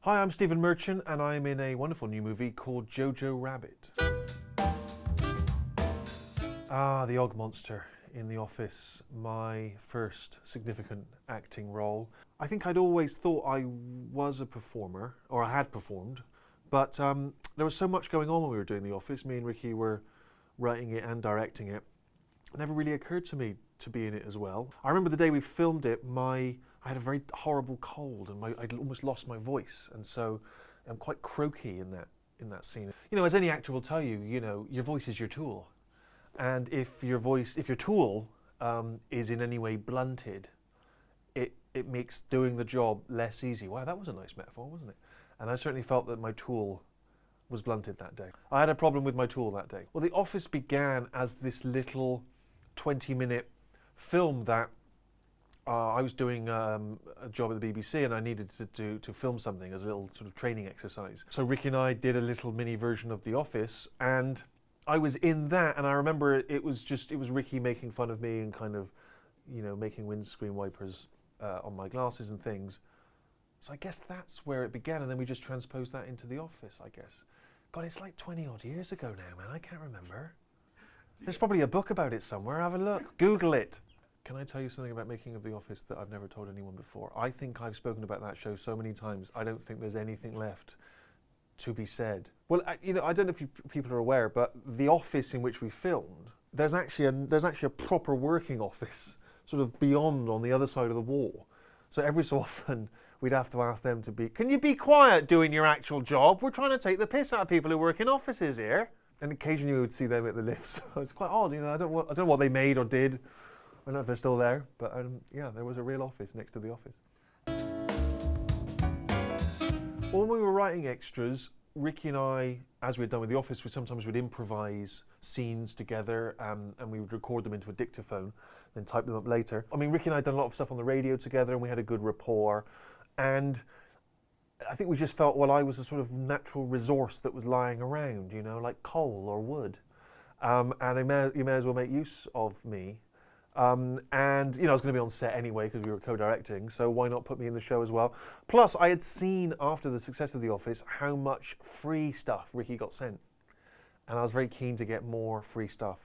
Hi, I'm Stephen Merchant, and I'm in a wonderful new movie called Jojo Rabbit. The Og Monster in The Office, my first significant acting role. I think I'd always thought I was a performer, or I had performed, but there was so much going on when we were doing The Office. Me and Ricky were writing it and directing it. It never really occurred to me to be in it as well. I remember the day we filmed it, I had a very horrible cold and I'd almost lost my voice, and so I'm quite croaky in that scene. You know, as any actor will tell you, your voice is your tool, and if your tool is in any way blunted, it makes doing the job less easy. Wow, that was a nice metaphor, wasn't it? And I certainly felt that my tool was blunted that day. I had a problem with my tool that day. Well, The Office began as this little 20-minute film that I was doing a job at the BBC, and I needed to film something as a little sort of training exercise. So Ricky and I did a little mini version of The Office, and I was in that, and I remember it was Ricky making fun of me and kind of, making windscreen wipers on my glasses and things. So I guess that's where it began, and then we just transposed that into The Office, I guess. God, it's like 20 odd years ago now, man. I can't remember. There's probably a book about it somewhere. Have a look. Google it. Can I tell you something about making of The Office that I've never told anyone before? I think I've spoken about that show so many times, I don't think there's anything left to be said. Well, I don't know if people are aware, but the office in which we filmed, there's actually a proper working office, sort of beyond on the other side of the wall. So every so often, we'd have to ask them to can you be quiet doing your actual job? We're trying to take the piss out of people who work in offices here. And occasionally we would see them at the lifts. So it's quite odd, I don't know what they made or did. I don't know if they're still there, but yeah, there was a real office next to The Office. Well, when we were writing extras, Ricky and I, as we had done with The Office, sometimes we'd improvise scenes together, and we would record them into a dictaphone, then type them up later. I mean, Ricky and I had done a lot of stuff on the radio together, and we had a good rapport, and I think we just felt, well, I was a sort of natural resource that was lying around, like coal or wood, and you may as well make use of me. And I was going to be on set anyway because we were co-directing, so why not put me in the show as well? Plus, I had seen after the success of The Office how much free stuff Ricky got sent, and I was very keen to get more free stuff,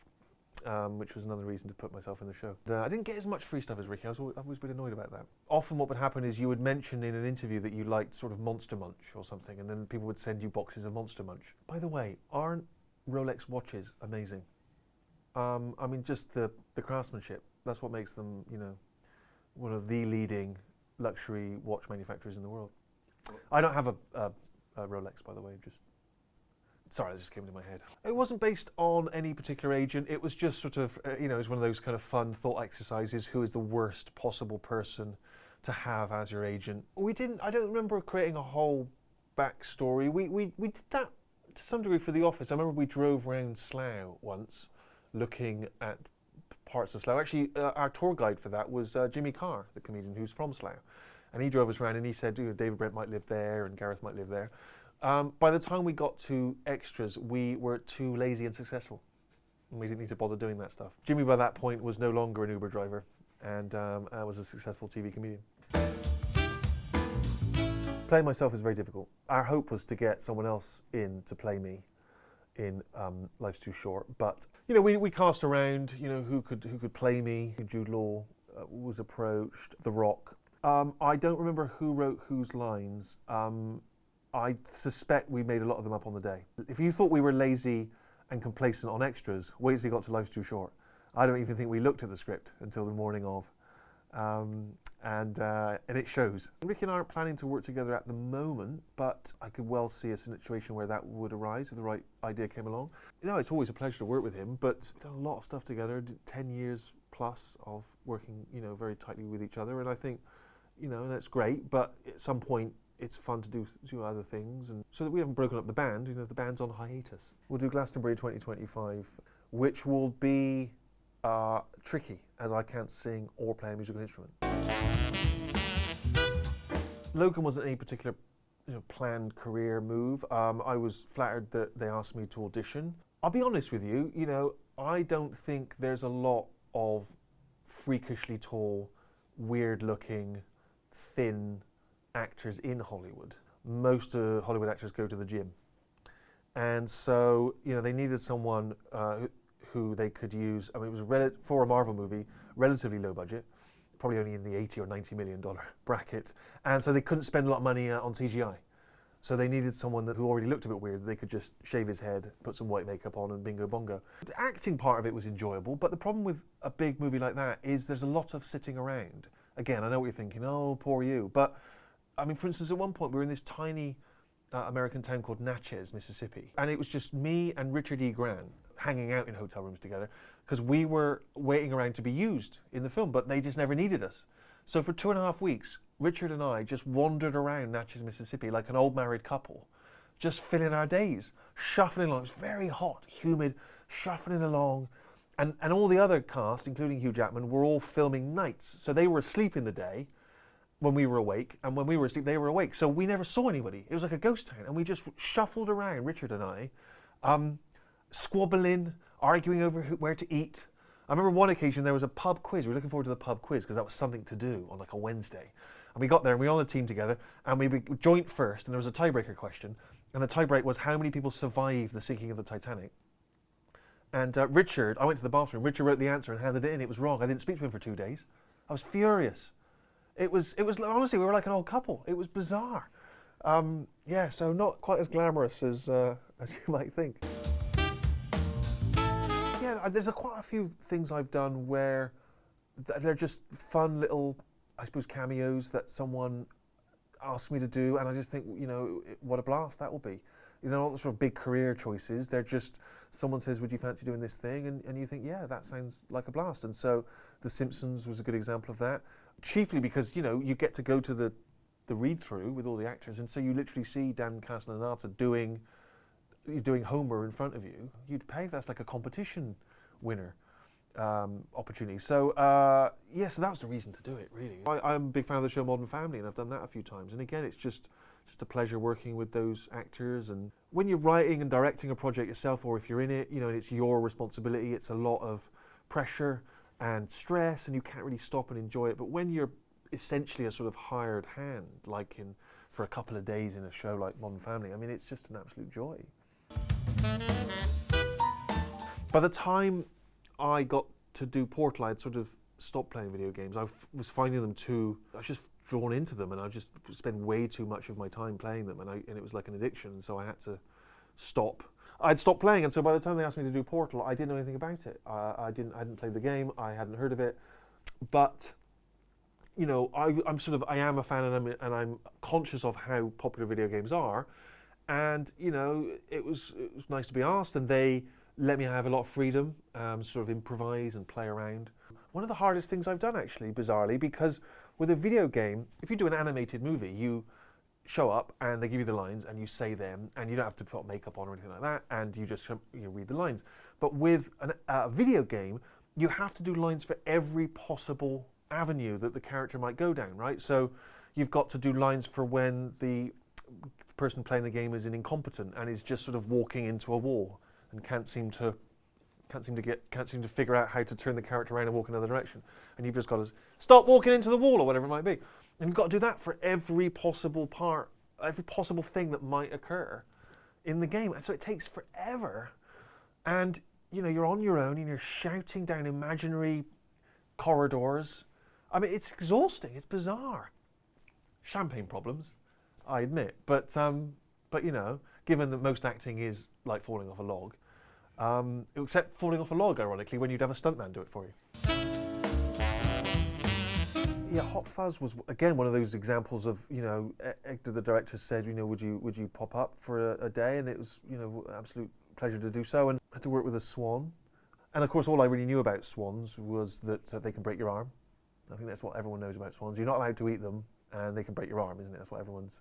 which was another reason to put myself in the show. I didn't get as much free stuff as Ricky. I've always been annoyed about that. Often what would happen is you would mention in an interview that you liked sort of Monster Munch or something, and then people would send you boxes of Monster Munch. By the way, aren't Rolex watches amazing? I mean, just the craftsmanship. That's what makes them, one of the leading luxury watch manufacturers in the world. I don't have a Rolex, by the way. Sorry, that just came into my head. It wasn't based on any particular agent. It was just sort of, it was one of those kind of fun thought exercises. Who is the worst possible person to have as your agent? I don't remember creating a whole backstory. We did that to some degree for The Office. I remember we drove around Slough once, looking at parts of Slough. Actually, our tour guide for that was Jimmy Carr, the comedian who's from Slough. And he drove us around and he said, David Brent might live there and Gareth might live there. By the time we got to extras, we were too lazy and successful. And we didn't need to bother doing that stuff. Jimmy, by that point, was no longer an Uber driver and was a successful TV comedian. Playing myself is very difficult. Our hope was to get someone else in to play me in Life's Too Short, but we cast around, who could play me. Jude Law was approached, The Rock. I don't remember who wrote whose lines. I suspect we made a lot of them up on the day. If you thought we were lazy and complacent on extras, wait till you got to Life's Too Short. I don't even think we looked at the script until the morning of. And it shows. Ricky and I aren't planning to work together at the moment, but I could well see a situation where that would arise if the right idea came along. It's always a pleasure to work with him, but we've done a lot of stuff together, 10 years plus of working, very tightly with each other, and I think, that's great, but at some point it's fun to do other things, and so that we haven't broken up the band, the band's on hiatus. We'll do Glastonbury 2025, which will be tricky, as I can't sing or play a musical instrument. Logan wasn't any particular planned career move. I was flattered that they asked me to audition. I'll be honest with you, I don't think there's a lot of freakishly tall, weird-looking, thin actors in Hollywood. most Hollywood actors go to the gym. And so, they needed someone who they could use. I mean, it was for a Marvel movie, relatively low budget, probably only in the $80 or $90 million bracket. And so they couldn't spend a lot of money on CGI. So they needed someone who already looked a bit weird. They could just shave his head, put some white makeup on, and bingo bongo. The acting part of it was enjoyable, but the problem with a big movie like that is there's a lot of sitting around. Again, I know what you're thinking, oh, poor you. But, I mean, for instance, at one point we were in this tiny American town called Natchez, Mississippi. And it was just me and Richard E. Grant hanging out in hotel rooms together because we were waiting around to be used in the film, but they just never needed us. So for 2.5 weeks, Richard and I just wandered around Natchez, Mississippi like an old married couple, just filling our days, shuffling along. It was very hot, humid, shuffling along. And all the other cast, including Hugh Jackman, were all filming nights. So they were asleep in the day when we were awake, and when we were asleep, they were awake. So we never saw anybody. It was like a ghost town. And we just shuffled around, Richard and I, squabbling, arguing over where to eat. I remember one occasion there was a pub quiz. We were looking forward to the pub quiz because that was something to do on like a Wednesday. And we got there and we were on a team together and we joined first, and there was a tiebreaker question. And the tiebreak was how many people survived the sinking of the Titanic. And Richard, I went to the bathroom, Richard wrote the answer and handed it in. It was wrong. I didn't speak to him for 2 days. I was furious. It was honestly, we were like an old couple. It was bizarre. Yeah, so not quite as glamorous as you might think. Yeah, there's quite a few things I've done where they're just fun little, I suppose, cameos that someone asked me to do, and I just think, what a blast that will be. Not the sort of big career choices. They're just, someone says, would you fancy doing this thing? And you think, yeah, that sounds like a blast. And so The Simpsons was a good example of that. Chiefly because, you get to go to the read-through with all the actors, and so you literally see Dan Castellaneta doing Homer in front of you. You'd pay if that's like a competition winner opportunity. So, so that was the reason to do it, really. I'm a big fan of the show Modern Family, and I've done that a few times. And again, it's just a pleasure working with those actors. And when you're writing and directing a project yourself, or if you're in it, and it's your responsibility, it's a lot of pressure and stress, and you can't really stop and enjoy it. But when you're essentially a sort of hired hand, like for a couple of days in a show like Modern Family, I mean, it's just an absolute joy. By the time I got to do Portal, I'd sort of stopped playing video games. I was finding them I was just drawn into them, and I just spent way too much of my time playing them, and it was like an addiction, and so I had to stop. I'd stopped playing, and so by the time they asked me to do Portal, I didn't know anything about it. I hadn't played the game, I hadn't heard of it, but I am a fan, and I'm conscious of how popular video games are, and it was nice to be asked, and they let me have a lot of freedom, sort of improvise and play around. One of the hardest things I've done, actually, bizarrely, because with a video game, if you do an animated movie, you show up and they give you the lines and you say them, and you don't have to put makeup on or anything like that, and you just read the lines. But with a video game, you have to do lines for every possible avenue that the character might go down, right? So you've got to do lines for when the person playing the game is an incompetent and is just sort of walking into a wall and can't seem to figure out how to turn the character around and walk another direction. And you've just got to stop walking into the wall or whatever it might be. And you've got to do that for every possible part, every possible thing that might occur in the game. And so it takes forever. And you're on your own and you're shouting down imaginary corridors. I mean, it's exhausting. It's bizarre. Champagne problems, I admit. But given that most acting is like falling off a log, except falling off a log, ironically, when you'd have a stuntman do it for you. Yeah, Hot Fuzz was again one of those examples of Hector, the director, said, would you pop up for a day, and it was absolute pleasure to do so, and I had to work with a swan, and of course all I really knew about swans was that they can break your arm. I think that's what everyone knows about swans. You're not allowed to eat them, and they can break your arm, isn't it? That's what everyone's.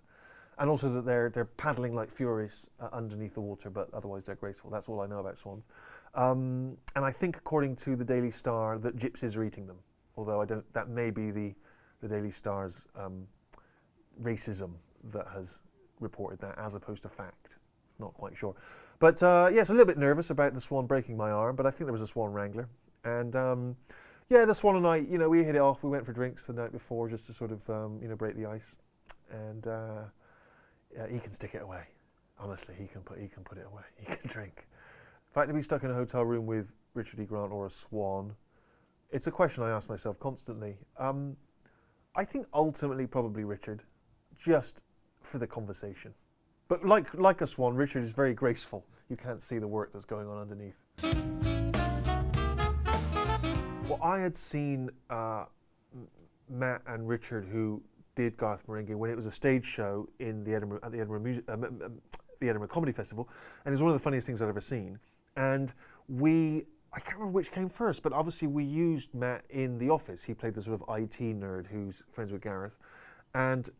And also that they're paddling like furies underneath the water, but otherwise they're graceful. That's all I know about swans. And I think, according to the Daily Star, that gypsies are eating them. Although that may be the Daily Star's racism that has reported that, as opposed to fact. Not quite sure. But yes, a little bit nervous about the swan breaking my arm, but I think there was a swan wrangler. And the swan and I, we hit it off. We went for drinks the night before just to sort of, break the ice. And he can stick it away. Honestly, he can put it away. He can drink. The fact to be stuck in a hotel room with Richard E. Grant or a Swan, it's a question I ask myself constantly. I think ultimately probably Richard, just for the conversation. But like a Swan, Richard is very graceful. You can't see the work that's going on underneath. Well, I had seen Matt and Richard, who did Garth Marenghi, when it was a stage show in the Edinburgh Comedy Festival, and it was one of the funniest things I'd ever seen. And I can't remember which came first, but obviously we used Matt in The Office. He played the sort of IT nerd who's friends with Gareth, and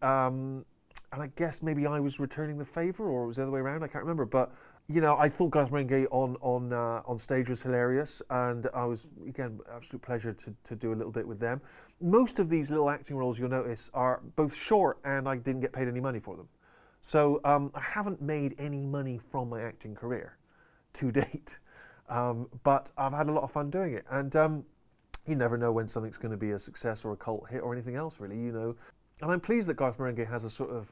I guess maybe I was returning the favour, or it was the other way around. I can't remember, but you know, I thought Garth Marenghi on stage was hilarious, and I was, again, absolute pleasure to do a little bit with them. Most of these little acting roles, you'll notice, are both short, and I didn't get paid any money for them. So I haven't made any money from my acting career to date, but I've had a lot of fun doing it. And you never know when something's going to be a success or a cult hit or anything else, really, you know. And I'm pleased that Garth Marenghi has a sort of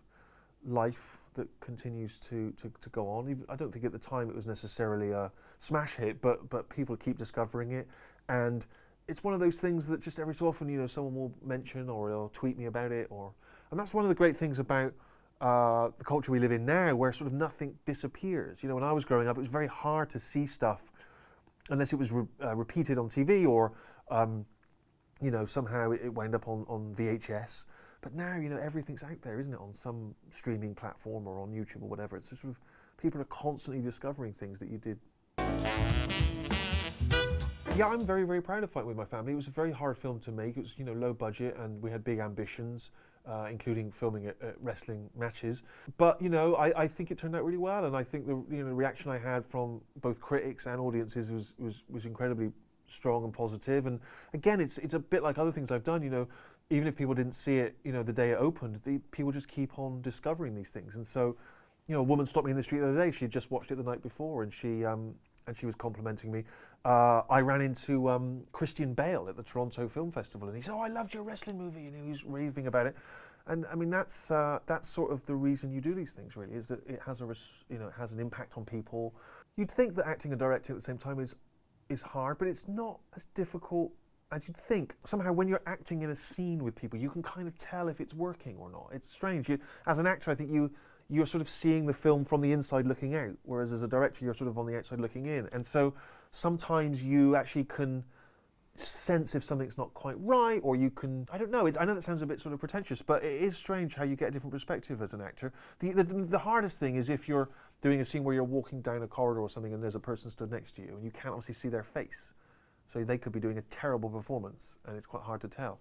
life that continues to go on. Even, I don't think at the time it was necessarily a smash hit, but people keep discovering it, and it's one of those things that just every so often, you know, someone will mention or they'll tweet me about it, and that's one of the great things about the culture we live in now, where sort of nothing disappears. You know, when I was growing up, it was very hard to see stuff unless it was repeated on TV or you know, somehow it wound up on VHS. But now, you know, everything's out there, isn't it, on some streaming platform or on YouTube or whatever. It's just sort of, people are constantly discovering things that you did. Yeah, I'm very, very proud of Fight With My Family. It was a very hard film to make. It was, you know, low budget, and we had big ambitions, including filming at wrestling matches. But, you know, I think it turned out really well, and I think the reaction I had from both critics and audiences was incredibly strong and positive. And again, it's a bit like other things I've done, you know. Even if people didn't see it, you know, the day it opened, people just keep on discovering these things. And so, you know, a woman stopped me in the street the other day. She had just watched it the night before, and she was complimenting me. I ran into Christian Bale at the Toronto Film Festival, and he said, "Oh, I loved your wrestling movie," and he was raving about it. And I mean, that's sort of the reason you do these things, really, is that it has it has an impact on people. You'd think that acting and directing at the same time is hard, but it's not as difficult as you'd think. Somehow when you're acting in a scene with people, you can kind of tell if it's working or not. It's strange. As an actor, I think you're sort of seeing the film from the inside looking out, whereas as a director, you're sort of on the outside looking in. And so sometimes you actually can sense if something's not quite right, or you can, I don't know, I know that sounds a bit sort of pretentious, but it is strange how you get a different perspective as an actor. The hardest thing is if you're doing a scene where you're walking down a corridor or something and there's a person stood next to you and you can't obviously see their face. So they could be doing a terrible performance, and it's quite hard to tell.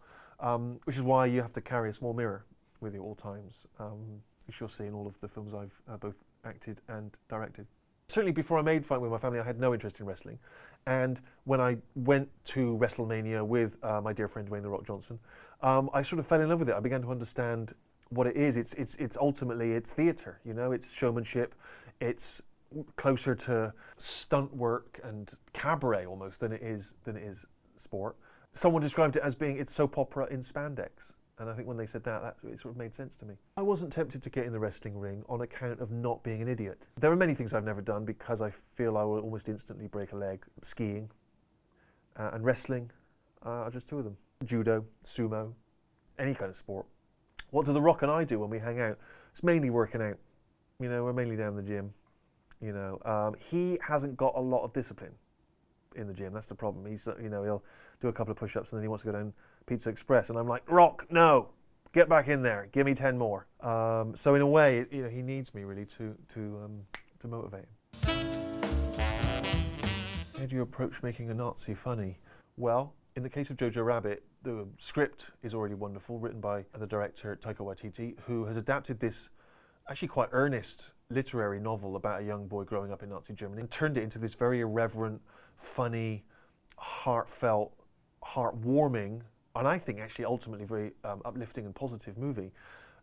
Which is why you have to carry a small mirror with you at all times, which you'll see in all of the films I've both acted and directed. Certainly before I made Fight With My Family, I had no interest in wrestling. And when I went to WrestleMania with my dear friend Dwayne "The Rock" Johnson, I sort of fell in love with it. I began to understand what it is. It's ultimately, it's theatre, you know, it's showmanship, it's closer to stunt work and cabaret almost than it is sport. Someone described it as being, it's soap opera in spandex. And I think when they said that it sort of made sense to me. I wasn't tempted to get in the wrestling ring on account of not being an idiot. There are many things I've never done because I feel I will almost instantly break a leg. Skiing and wrestling are just two of them. Judo, sumo, any kind of sport. What do The Rock and I do when we hang out? It's mainly working out. You know, we're mainly down in the gym. You know, he hasn't got a lot of discipline in the gym. That's the problem. He's, you know, he'll do a couple of push-ups and then he wants to go down Pizza Express, and I'm like, Rock, no, get back in there, give me 10 more. So in a way, you know, he needs me really to motivate him. How do you approach making a Nazi funny? Well, in the case of Jojo Rabbit, the script is already wonderful, written by the director Taika Waititi, who has adapted this actually quite earnest literary novel about a young boy growing up in Nazi Germany and turned it into this very irreverent, funny, heartfelt, heartwarming, and I think actually ultimately very uplifting and positive movie.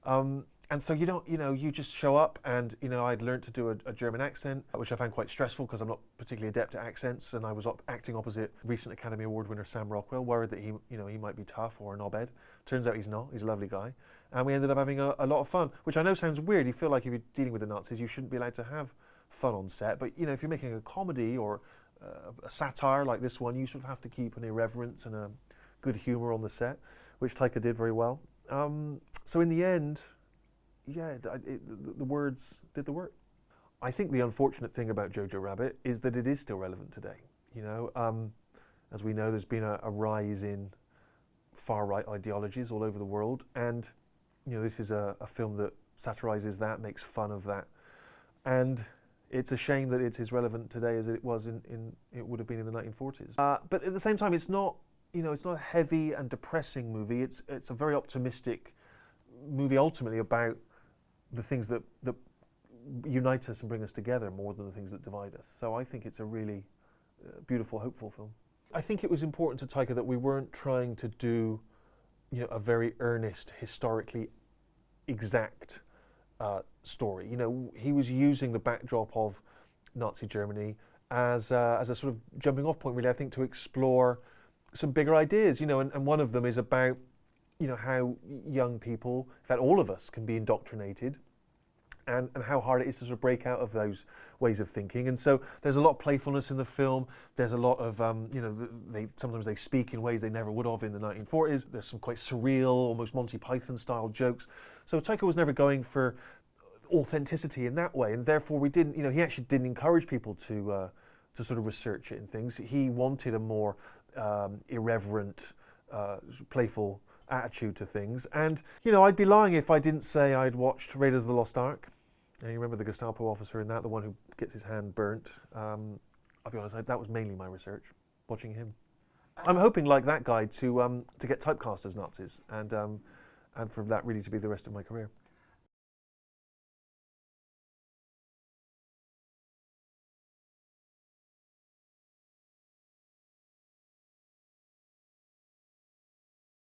And so you don't, you know, you just show up, and you know, I'd learned to do a German accent, which I found quite stressful because I'm not particularly adept at accents, and I was acting opposite recent Academy Award winner Sam Rockwell, worried that he might be tough or a knobhead. Turns out he's not. He's a lovely guy. and we ended up having a lot of fun, which I know sounds weird. You feel like if you're dealing with the Nazis, you shouldn't be allowed to have fun on set. But you know, if you're making a comedy or a satire like this one, you sort of have to keep an irreverence and a good humour on the set, which Taika did very well. So in the end, yeah, the words did the work. I think the unfortunate thing about Jojo Rabbit is that it is still relevant today. You know, as we know, there's been a rise in far-right ideologies all over the world, and you know, this is a film that satirises that, makes fun of that, and it's a shame that it's as relevant today as it was it would have been in the 1940s. But at the same time, it's not, you know, it's not a heavy and depressing movie. It's a very optimistic movie, ultimately about the things that unite us and bring us together more than the things that divide us. So I think it's a really beautiful, hopeful film. I think it was important to Taika that we weren't trying to do, you know, a very earnest, historically exact story. You know, he was using the backdrop of Nazi Germany as a sort of jumping off point, really, I think, to explore some bigger ideas, you know, and one of them is about, you know, how young people, in fact all of us, can be indoctrinated, and how hard it is to sort of break out of those ways of thinking. And so there's a lot of playfulness in the film. There's a lot of, you know, sometimes they speak in ways they never would have in the 1940s. There's some quite surreal, almost Monty Python style jokes. So Taika was never going for authenticity in that way, and therefore we didn't, you know, he actually didn't encourage people to sort of research it and things. He wanted a more irreverent, playful attitude to things. And, you know, I'd be lying if I didn't say I'd watched Raiders of the Lost Ark. And you remember the Gestapo officer in that, the one who gets his hand burnt. I'll be honest, that was mainly my research, watching him. I'm hoping, like that guy, to get typecast as Nazis, and for that really to be the rest of my career.